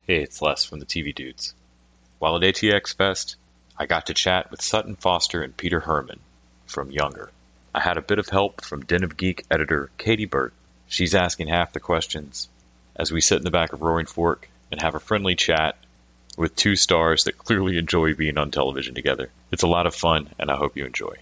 Hey, it's Les from the TV Dudes. While at ATX Fest, I got to chat with Sutton Foster and Peter Hermann from Younger. I had a bit of help from Den of Geek editor Kayti Burt. She's asking half the questions as we sit in the back of Roaring Fork and have a friendly chat with two stars that clearly enjoy being on television together. It's a lot of fun, and I hope you enjoy.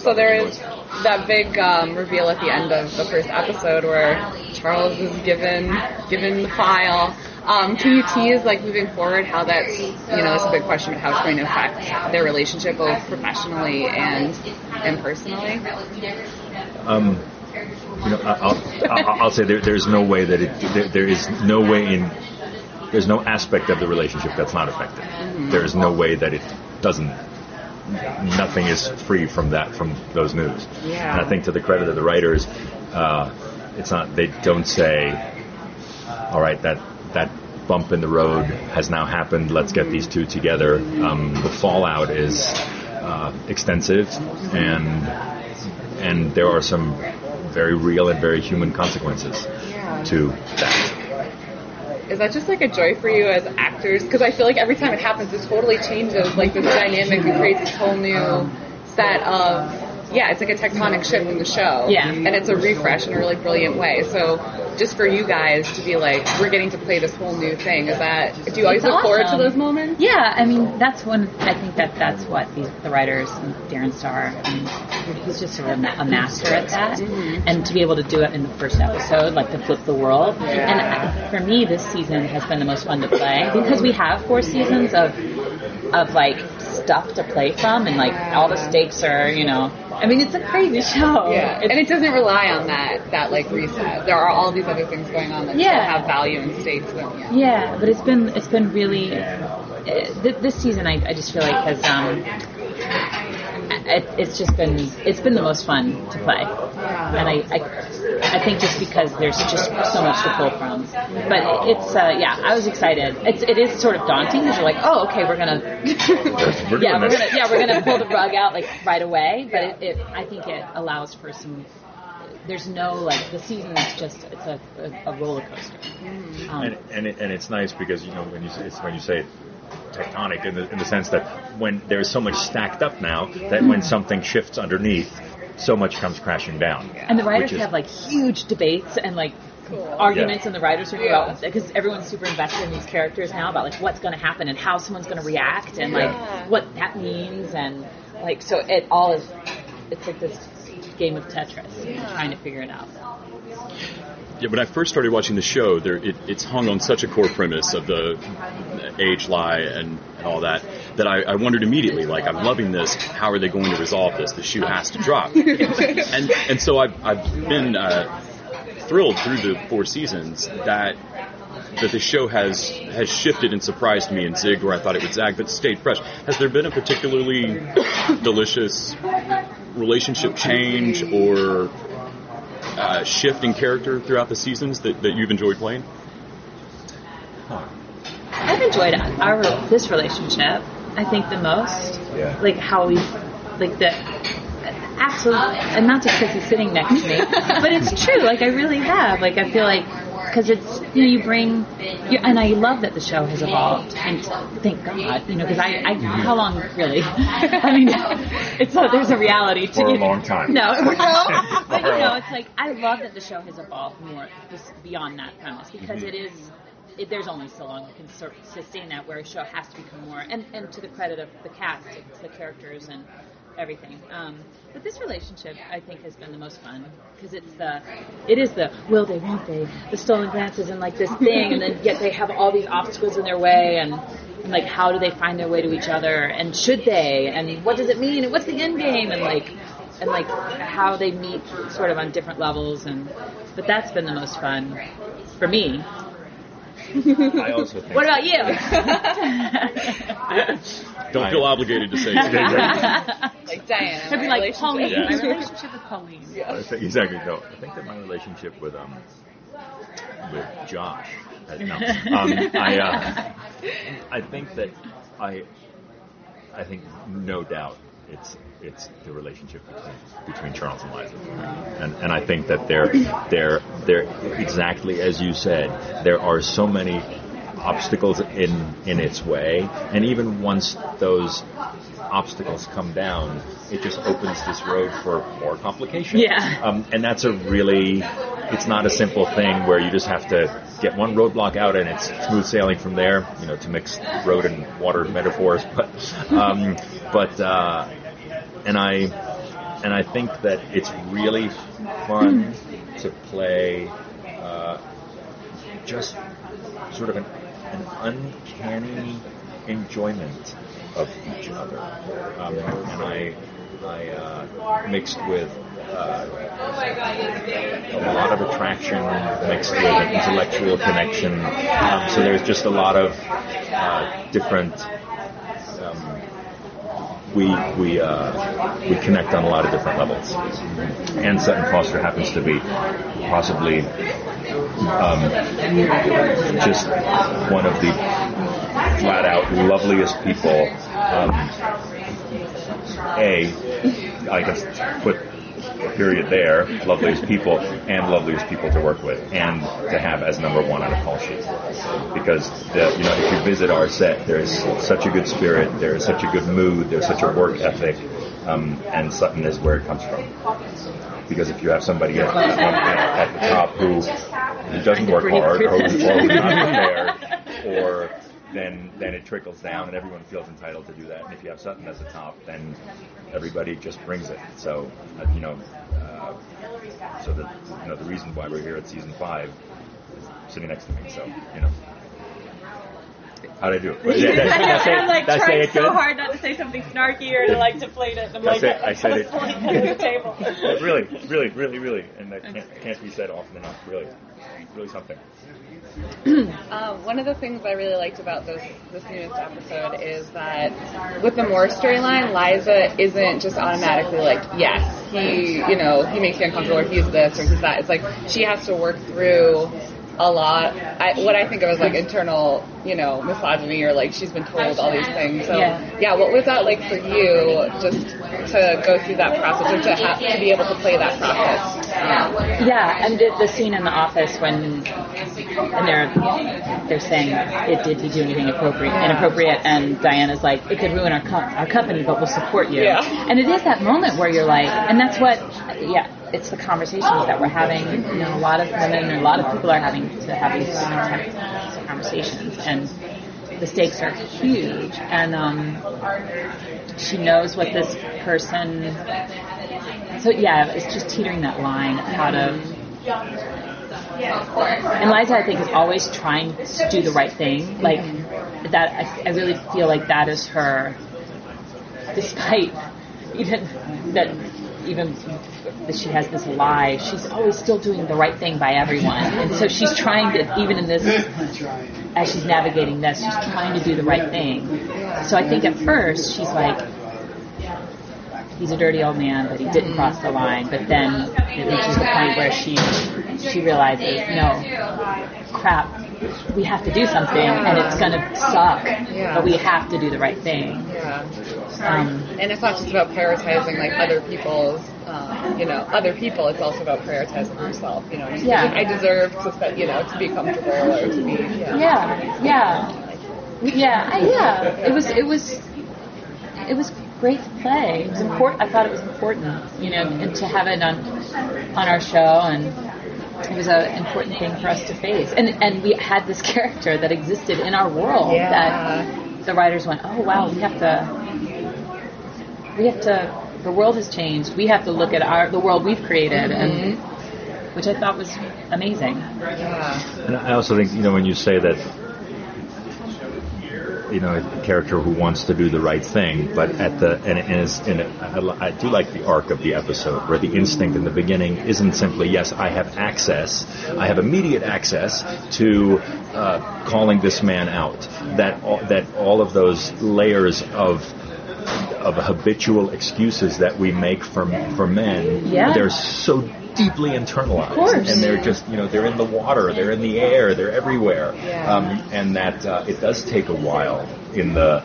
So there is that big reveal at the end of the first episode where Charles is given the file. Can you tease, like, moving forward, how that's, that's a big question, but how it's going to affect their relationship both professionally and personally? I'll say there's no way that there's no aspect of the relationship that's not affected. Mm-hmm. There is no way that it doesn't. Nothing is free from those news. Yeah. And I think to the credit of the writers, it's not. They don't say, "All right, that bump in the road has now happened. Let's get these two together." The fallout is extensive, and there are some very real and very human consequences to that. Is that just like a joy for you as actors? Because I feel like every time it happens, it totally changes like this dynamic and creates this whole new set of, it's like a tectonic shift in the show. Yeah. And it's a refresh in a really brilliant way. So just for you guys to be like, we're getting to play this whole new thing, do you always look forward to those moments? Yeah, I mean, that's what the writers, and Darren Star, he's just sort of a master at that. Mm-hmm. And to be able to do it in the first episode, like to flip the world. Yeah. And for me, this season has been the most fun to play because we have 4 seasons of like stuff to play from, and like all the stakes are, I mean, it's a crazy show. Yeah, and it doesn't rely on that like reset. There are all these other things going on that still have value and stakes. Yeah, but it's been really this season. I just feel like has it's been the most fun to play, and I think just because there's just so much to pull from. But it's I was excited. It is sort of daunting because you're like, oh, okay, we're gonna pull the rug out like right away. But I think it allows for some. There's no like the season is just it's a roller coaster. And it's nice because when you say tectonic in the sense that when there's so much stacked up now that when something shifts underneath, so much comes crashing down. And the writers have like huge debates and like arguments in the writers room about, because everyone's super invested in these characters now about like what's going to happen and how someone's going to react and like what that means, and like so it's like this game of Tetris, trying to figure it out. Yeah, when I first started watching the show, it's hung on such a core premise of the age lie and all that I wondered immediately, like, I'm loving this. How are they going to resolve this? The shoe has to drop. and so I've been thrilled through the 4 seasons that the show has shifted and surprised me and zigged where I thought it would zag, but stayed fresh. Has there been a particularly delicious relationship change or shift in character throughout the seasons that you've enjoyed playing? I've enjoyed this relationship, I think, the most. Yeah. Like how we, like the, absolutely, and not just because he's sitting next to me, but it's true. Like I really have. Like I feel like, because it's, you bring, and I love that the show has evolved, and thank God, because I how long really? I mean, there's a reality to for a long time. No, but it's like I love that the show has evolved more just beyond that premise, because it is. There's only so long we can sustain that, where a show has to become more, and to the credit of the cast, it's the characters and everything. But this relationship, I think, has been the most fun, because it is the will they, won't they, the stolen glances, and like this thing, and then yet they have all these obstacles in their way, and like how do they find their way to each other, and should they, and what does it mean, and what's the end game, and like how they meet sort of on different levels, but that's been the most fun for me. I also think. What about you? Don't feel obligated to say Like Diana. I'd be like, Pauline. Yeah. My relationship with Pauline. Exactly. No, I think that my relationship with Josh. No, I think that I think no doubt it's the relationship between Charles and Liza, and I think that they're exactly as you said. There are so many obstacles in its way, and even once those obstacles come down, it just opens this road for more complication. Yeah. And that's it's not a simple thing where you just have to get one roadblock out and it's smooth sailing from there, to mix road and water metaphors. And I think that it's really fun to play just sort of an uncanny enjoyment of each other, and I mixed with a lot of attraction, mixed with an intellectual connection. So there's just a lot of different. We connect on a lot of different levels, and Sutton Foster happens to be possibly just one of the flat out loveliest people. I guess put a period there, loveliest people and loveliest people to work with and to have as number one on a call sheet. Because if you visit our set, there's such a good spirit, there's such a good mood, there's such a work ethic, and Sutton is where it comes from. Because if you have somebody at the top who doesn't work hard or who's not prepared, or then it trickles down and everyone feels entitled to do that. And if you have Sutton as the top, then everybody just brings it. So, the reason why we're here at season 5 is sitting next to me. So, how'd I do it? I'm trying so hard not to say something snarky or to deflate it. I'm I said it. Under the table. really, and that can't be said often enough. Really something. One of the things I really liked about this newest episode is that with the Moore storyline, Liza isn't just automatically yes, he makes me uncomfortable, or he's this or he's that. It's like she has to work through a lot. What I think of as internal, misogyny, or she's been told all these things. So what was that like for you, just to go through that process, or to be able to play that process? And the scene in the office when they're saying, did he do anything inappropriate, and Diana's like, it could ruin our company, but we'll support you. And it is that moment where you're like, and that's what, it's the conversations that we're having. A lot of women and a lot of people are having to have these types of conversations, and the stakes are huge. And she knows what this person. So it's just teetering that line of how to. And Liza, I think, is always trying to do the right thing. That, I really feel like that is her. Despite even that she has this lie, she's always still doing the right thing by everyone. And so she's trying to, even in this, as she's navigating this, she's trying to do the right thing. So I think at first she's like, he's a dirty old man, but he didn't cross the line. But then it reaches the point where she realizes, no, crap, we have to do something, and it's going to suck, but we have to do the right thing. And it's not just about prioritizing other people's, other people. It's also about prioritizing herself. I deserve to, to be comfortable or to be. It was great to play. It was important. I thought it was important, and to have it on our show, and it was an important thing for us to face. And we had this character that existed in our world that the writers went, oh wow, we have to. The world has changed. We have to look at the world we've created, and which I thought was amazing. And I also think, when you say that a character who wants to do the right thing, but I do like the arc of the episode where the instinct in the beginning isn't simply, yes, I have immediate access to calling this man out. That all of those layers of habitual excuses that we make for men, they're so deeply internalized, and they're just, they're in the water, they're in the air, they're everywhere, and that it does take a while in the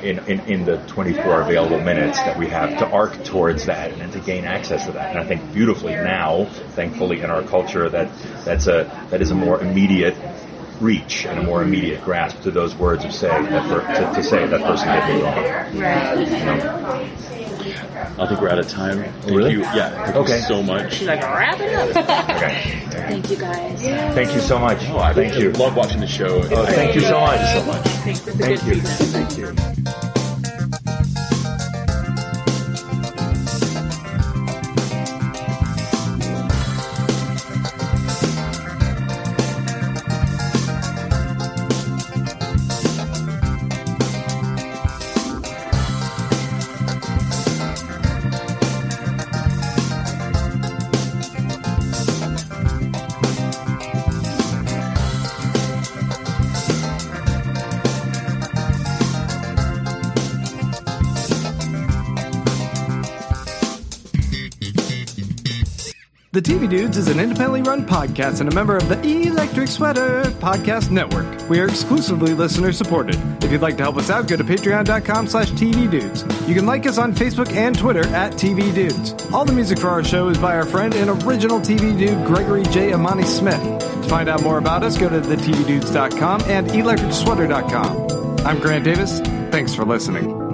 in the 24 available minutes that we have to arc towards that and to gain access to that. And I think beautifully now, thankfully, in our culture, that is a more immediate reach and a more immediate grasp to those words of saying to say that person did me wrong. Right. I think we're out of time. Really? Thank you so much. She's like, wrap it up. Okay. Thank you, guys. Thank you so much. I Thank you. love watching the show. Thank you so much. Thanks. That's a Thank good you. feedback. Thank you. The TV Dudes is an independently run podcast and a member of the Electric Sweater Podcast Network. We are exclusively listener-supported. If you'd like to help us out, go to patreon.com/TVDudes. You can like us on Facebook and Twitter @TVDudes. All the music for our show is by our friend and original TV dude, Gregory J. Amani Smith. To find out more about us, go to thetvdudes.com and electricsweater.com. I'm Grant Davis. Thanks for listening.